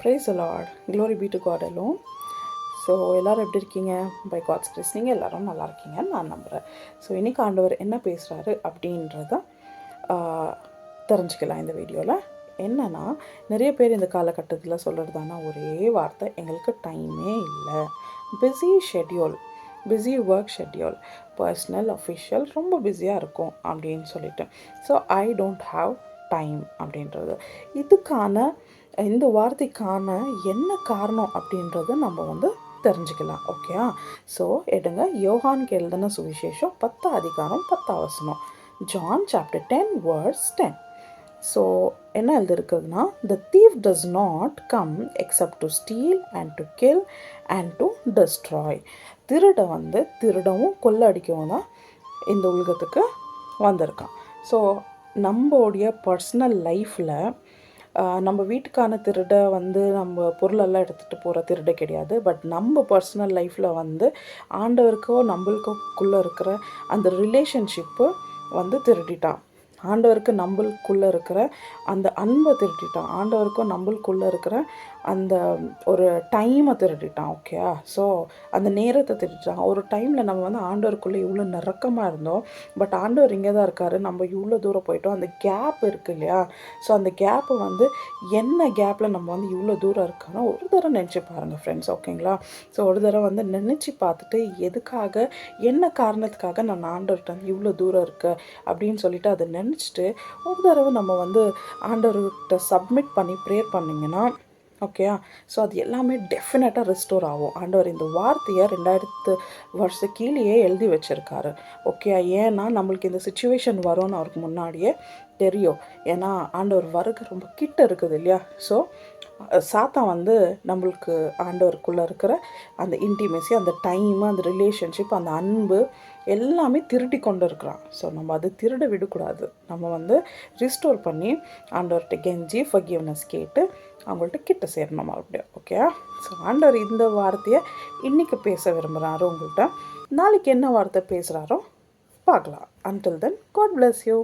Praise the Lord. Glory be to God alone. So எல்லோரும் எப்படி இருக்கீங்க? பை காட்ஸ் கிரேஸ் நீங்கள் எல்லோரும் நல்லா இருக்கீங்கன்னு நான் நம்புகிறேன். ஸோ இன்றைக்கி ஆண்டவர் என்ன பேசுகிறாரு அப்படின்றத தெரிஞ்சுக்கலாம் இந்த வீடியோவில். என்னென்னா, நிறைய பேர் இந்த காலகட்டத்தில் சொல்கிறதானா ஒரே வார்த்தை, எங்களுக்கு டைமே இல்லை, busy schedule, busy work schedule, personal official ரொம்ப பிஸியாக இருக்கும் அப்படின்னு சொல்லிட்டு. So I don't have time அப்படின்றது. இதுக்கான இந்த வார்த்தைக்கான என்ன காரணம் அப்படின்றத நம்ம தெரிஞ்சுக்கலாம். ஓகேயா? ஸோ எடுங்க, யோகானுக்கு எழுதின சுவிசேஷம் 10 அதிகாரம் 10 வசனம், ஜான் சாப்டர் 10 verse 10. ஸோ என்ன எழுதிருக்குதுன்னா, the thief does not come except to steal and to kill and to destroy. திருடவும் கொள்ளடிக்கவும் தான் இந்த உலகத்துக்கு வந்திருக்கான். ஸோ நம்மளுடைய பர்சனல் லைஃப்பில் நம்ம வீட்டுக்கான திருடை நம்ம பொருளெல்லாம் எடுத்துகிட்டு போகிற திருடை கிடையாது. பட் நம்ம பர்சனல் லைஃப்பில் ஆண்டவருக்கோ நம்மளுக்குள்ளே இருக்கிற அந்த ரிலேஷன்ஷிப்பு திருடிட்டான். ஆண்டவருக்கு நம்மளுக்குள்ளே இருக்கிற அந்த அன்பை திருடிட்டான். ஆண்டவருக்கும் நம்மளுக்குள்ளே இருக்கிற அந்த ஒரு டைமை திருடிட்டான். ஓகேயா? ஸோ அந்த நேரத்தை திருடிட்டான். ஒரு டைமில் நம்ம ஆண்டவருக்குள்ளே இவ்வளோ நெருக்கமாக இருந்தோம். பட் ஆண்டவர் இங்கே தான் இருக்கார், நம்ம இவ்வளோ தூரம் போயிட்டோம். அந்த கேப் இருக்குது இல்லையா? ஸோ அந்த கேப்பு என்ன கேப்பில் நம்ம இவ்வளோ தூரம் இருக்கானோ ஒரு தடவை நினச்சி பாருங்கள் ஃப்ரெண்ட்ஸ். ஓகேங்களா? ஸோ ஒரு தடவை நினச்சி பார்த்துட்டு, எதுக்காக, என்ன காரணத்துக்காக நான் ஆண்டவர்கிட்ட இவ்வளோ தூரம் இருக்குது அப்படின்னு சொல்லிட்டு அதை நினச்சிட்டு ஒரு தடவை நம்ம ஆண்டவர்கிட்ட சப்மிட் பண்ணி ப்ரேயர் பண்ணிங்கன்னா, ஓகேயா, ஸோ அது எல்லாமே டெஃபினட்டாக ரெஸ்டோர் ஆகும். ஆண்டவர் இந்த வார்த்தையை 2000 வருஷம் கீழேயே எழுதி வச்சுருக்காரு. ஓகே, ஏன்னா நம்மளுக்கு இந்த சுச்சுவேஷன் வரும்னு அவருக்கு முன்னாடியே தெரியும். ஏன்னா ஆண்டவர் வருகை ரொம்ப கிட்ட இருக்குது இல்லையா? ஸோ சாத்தான் நம்மளுக்கு ஆண்டவருக்குள்ளே இருக்கிற அந்த இன்டிமேசி, அந்த டைமு, அந்த ரிலேஷன்ஷிப், அந்த அன்பு எல்லாமே திருடி கொண்டு இருக்கிறான். ஸோ நம்ம அதை திருட விடக்கூடாது. நம்ம ரிஸ்டோர் பண்ணி ஆண்டவர்கிட்ட கெஞ்சி ஃபர்கிவ்னஸ் கேட்டு அவங்கள்ட்ட கிட்ட சேரணும் மறுபடியும். ஓகே? ஸோ ஆண்டவர் இந்த வார்த்தையை இன்றைக்கி பேச விரும்புகிறாரோ உங்கள்கிட்ட, நாளைக்கு என்ன வார்த்தை பேசுகிறாரோ பார்க்கலாம். Until then, God bless you.